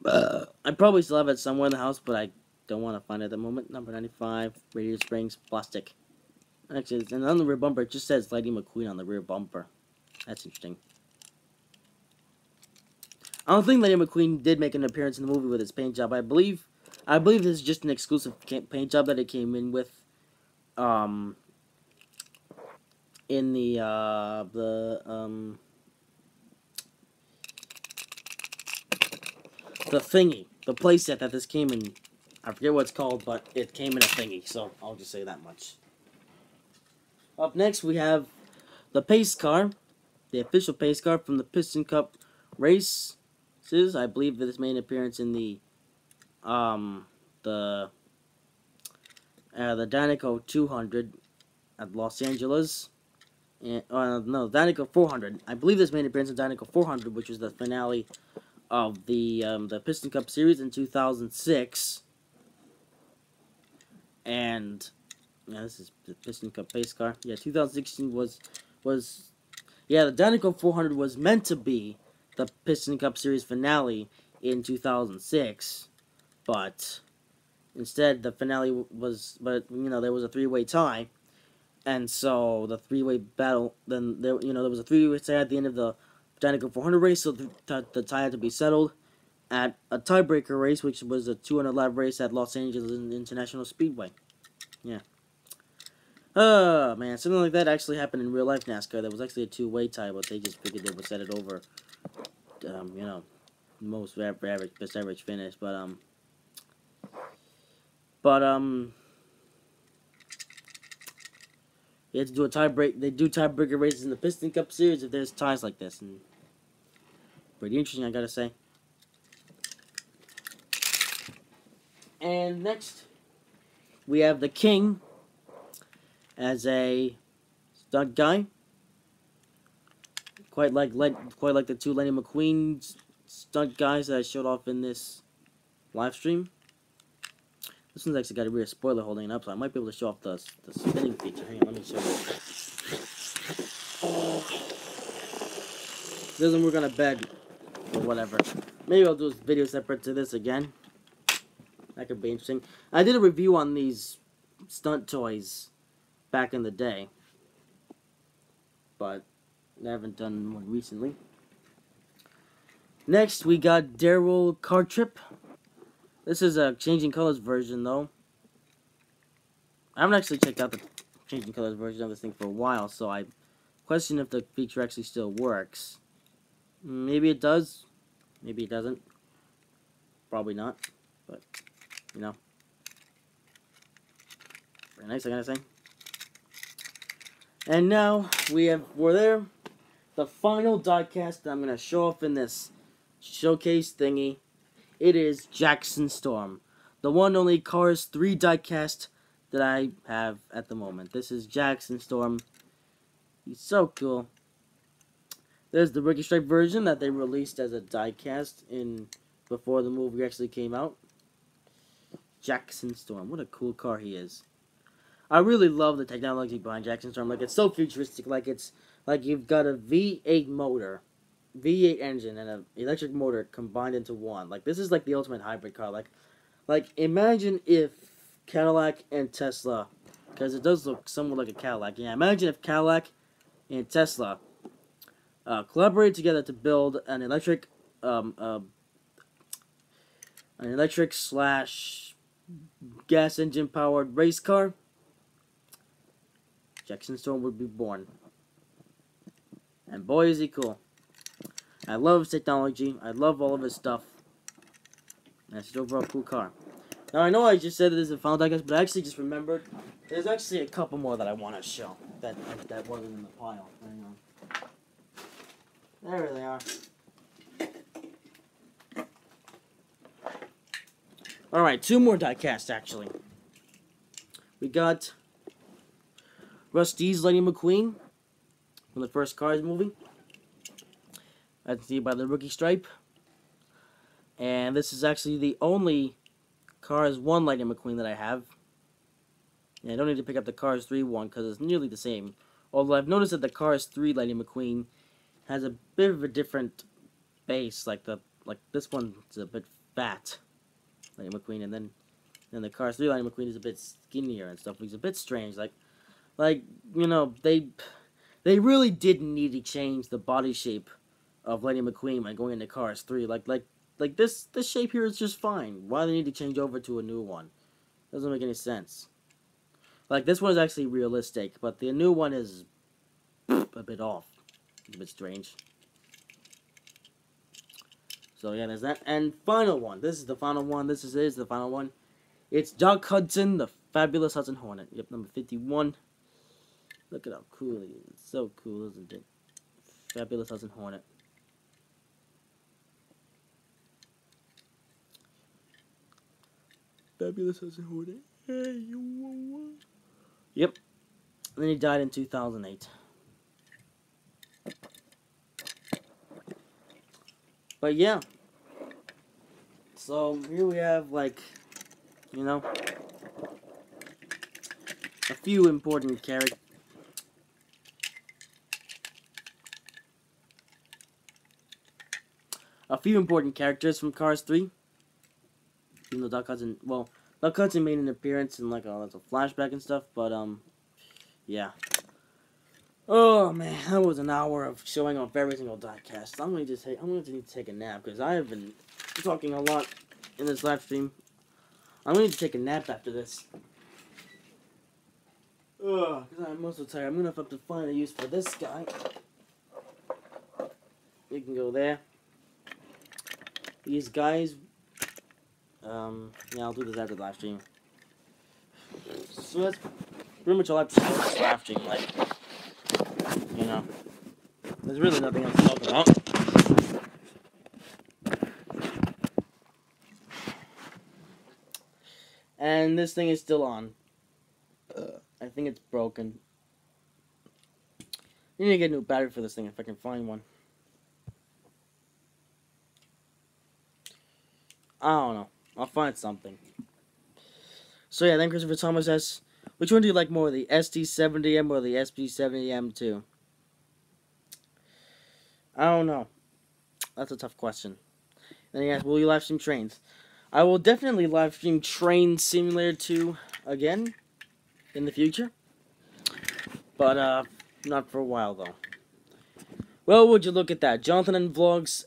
I probably still have it somewhere in the house, but I don't want to find it at the moment. Number 95, radiator springs, plastic. Actually, and on the rear bumper, it just says Lightning McQueen on the rear bumper. That's interesting. I don't think Lightning McQueen did make an appearance in the movie with his paint job. I believe this is just an exclusive paint job that it came in with. Um, in the thingy, the playset that this came in. I forget what it's called, but it came in a thingy. So I'll just say that much. Up next, we have the pace car, the official pace car from the Piston Cup races. I believe that this made an appearance in um the the Danico 200 at Los Angeles. And, no, Danico 400. I believe this made an appearance in Danico 400, which was the finale of the Piston Cup Series in 2006. And yeah, this is the Piston Cup pace car. Yeah, 2016 was yeah, the Danico 400 was meant to be the Piston Cup Series finale in 2006, but instead the finale was, but there was a three-way tie, and so the three-way battle. Then there was a three-way tie at the end of the Danico 400 race, so the tie had to be settled at a tiebreaker race, which was a 200 lap race at Los Angeles International Speedway. Yeah. Oh, man, something like that actually happened in real life NASCAR. There was actually a two-way tie, but they just figured they would set it over, most average, best average finish. But you have to do a tiebreak. They do tiebreaker races in the Piston Cup Series if there's ties like this, and pretty interesting, I gotta say. And next, we have the King as a stunt guy, quite like the two Lenny McQueen stunt guys that I showed off in this live stream. This one's actually got a rear spoiler holding it up, so I might be able to show off the spinning feature. Hang on, let me show you. Doesn't work on a bed or whatever. Maybe I'll do a video separate to this again. That could be interesting. I did a review on these stunt toys back in the day, but I haven't done one recently. Next, we got Daryl Cartrip. This is a Changing Colors version, though. I haven't actually checked out the Changing Colors version of this thing for a while, so I question if the feature actually still works. Maybe it does. Maybe it doesn't. Probably not. But, very nice, I gotta say. And now, we're there. The final diecast that I'm gonna show off in this showcase thingy. It is Jackson Storm, the one only Cars 3 diecast that I have at the moment. This is Jackson Storm. He's so cool. There's the Ricky Stripe version that they released as a diecast before the movie actually came out. Jackson Storm, what a cool car he is. I really love the technology behind Jackson Storm. Like, it's so futuristic. Like you've got a V8 motor. V8 engine and an electric motor combined into one. Like, this is like the ultimate hybrid car. Like imagine if Cadillac and Tesla, because it does look somewhat like a Cadillac. Yeah, imagine if Cadillac and Tesla collaborated together to build an electric slash gas engine powered race car. Jackson Storm would be born. And boy, is he cool. I love his technology. I love all of his stuff. And it's an overall cool car. Now, I know I just said this is a final diecast, but I actually just remembered there's actually a couple more that I want to show that wasn't in the pile. Hang on. There they are. Alright, two more diecasts, actually. We got Rusty's Lightning McQueen from the first Cars movie. That's by the Rookie Stripe. And this is actually the only Cars 1 Lightning McQueen that I have. And I don't need to pick up the Cars 3 one because it's nearly the same. Although I've noticed that the Cars 3 Lightning McQueen has a bit of a different base. Like this one's a bit fat, Lightning McQueen, and then the Cars 3 Lightning McQueen is a bit skinnier and stuff. It's a bit strange. They really didn't need to change the body shape of Lightning McQueen by going into Cars 3. Like this shape here is just fine. Why do they need to change over to a new one? Doesn't make any sense. Like, this one is actually realistic, but the new one is a bit off. A bit strange. So, yeah, there's that. And final one. This is the final one. This is the final one. It's Doc Hudson, the Fabulous Hudson Hornet. Yep, number 51. Look at how cool he is. It's so cool, isn't it? Fabulous Hudson Hornet. Fabulous Hudson Hornet. Yep. And then he died in 2008. But yeah. So here we have, like, you know, a few important characters. A few important characters from Cars 3. Even though Doc Hudson, well, Doc Hudson made an appearance in, like, lots of flashback and stuff, but, yeah. Oh, man, that was an hour of showing off every single diecast. I'm going to need to take a nap, because I have been talking a lot in this live stream. I'm going to take a nap after this. Ugh, because I'm also tired. I'm going to have to find a use for this guy. You can go there. These guys, yeah, I'll do this after the live stream. So that's pretty much all I have to say about this live stream. Like, you know, there's really nothing else to talk about. And this thing is still on. I think it's broken. I need to get a new battery for this thing if I can find one. I don't know. I'll find something. So yeah, then Christopher Thomas asks, which one do you like more, the SD70M or the SP70M2? I don't know. That's a tough question. Then he asks, will you live stream trains? I will definitely live stream Train Simulator 2 again in the future. But, not for a while, though. Well, would you look at that? Jonathan and Vlogs,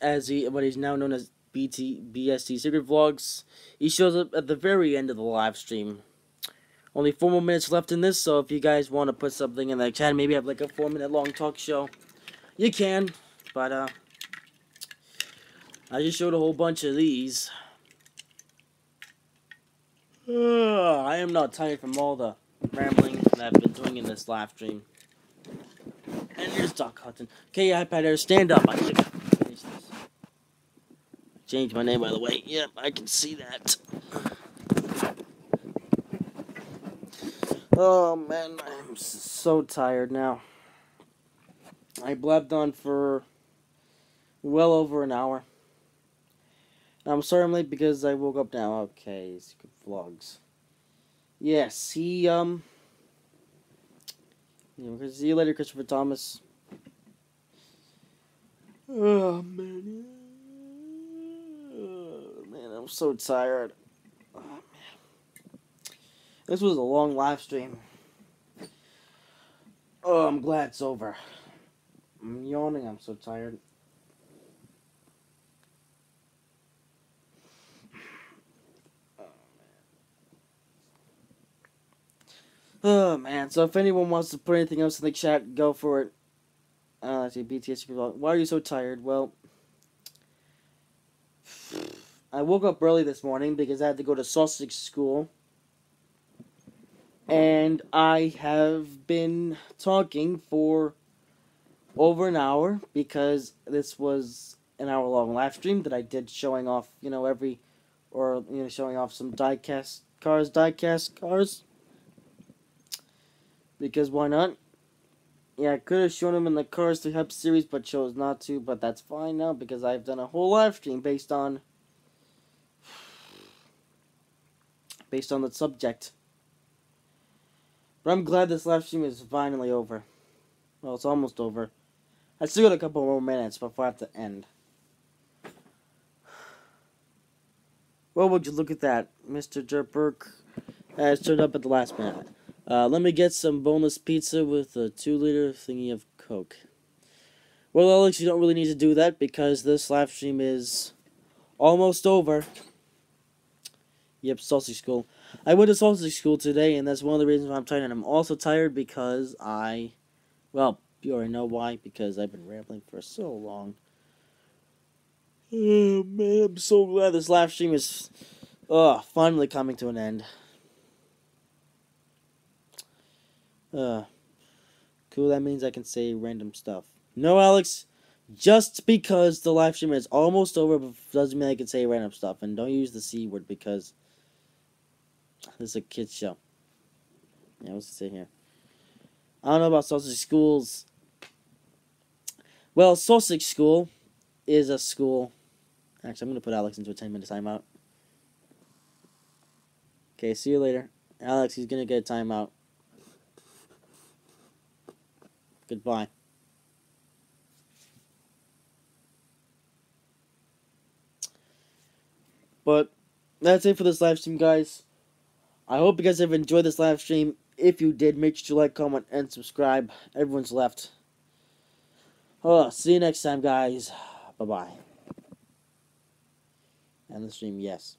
what he's now known as BST Secret Vlogs. He shows up at the very end of the live stream. Only 4 more minutes left in this, so if you guys want to put something in the chat, maybe have like a 4-minute long talk show, you can. But, I just showed a whole bunch of these. I am not tired from all the rambling that I've been doing in this live stream. And here's Doc Hudson. Okay, iPad Air, stand up. I gotta finish this. Changed my name, by the way. Yep, I can see that. Oh, man, I'm so tired now. I blabbed on for well over an hour. I'm sorry I'm late because I woke up now. Okay, Secret Vlogs. Yes, see you later, Christopher Thomas. Oh, man. Oh, man, I'm so tired. Oh, man. This was a long live stream. Oh, I'm glad it's over. I'm yawning, I'm so tired. Oh, man. So if anyone wants to put anything else in the chat, go for it. Let's see, BTS. Why are you so tired? Well, I woke up early this morning because I had to go to sausage school. And I have been talking for over an hour because this was an hour-long live stream that I did showing off, showing off some Cars Diecast cars. Because why not? Yeah, I could have shown them in the Cars 3 Hub series, but chose not to. But that's fine now, because I've done a whole live stream based on the subject. But I'm glad this live stream is finally over. Well, it's almost over. I still got a couple more minutes before I have to end. Well, would you look at that? Mr. Jerperk has turned up at the last minute. Let me get some boneless pizza with a 2-liter thingy of Coke. Well, Alex, you don't really need to do that because this live stream is almost over. Yep, sausage school. I went to sausage school today, and that's one of the reasons why I'm tired. And I'm also tired because well, you already know why, because I've been rambling for so long. Oh, man, I'm so glad this live stream is, finally coming to an end. Cool, that means I can say random stuff. No, Alex, just because the live stream is almost over doesn't mean I can say random stuff. And don't use the C word because this is a kid's show. Yeah, what's it say here? I don't know about sausage schools. Well, sausage school is a school. Actually, I'm going to put Alex into a 10-minute timeout. Okay, see you later. Alex, he's going to get a timeout. Goodbye. But that's it for this live stream, guys. I hope you guys have enjoyed this live stream. If you did, make sure to like, comment, and subscribe. Everyone's left. Oh, see you next time, guys. Bye-bye. And the stream, yes.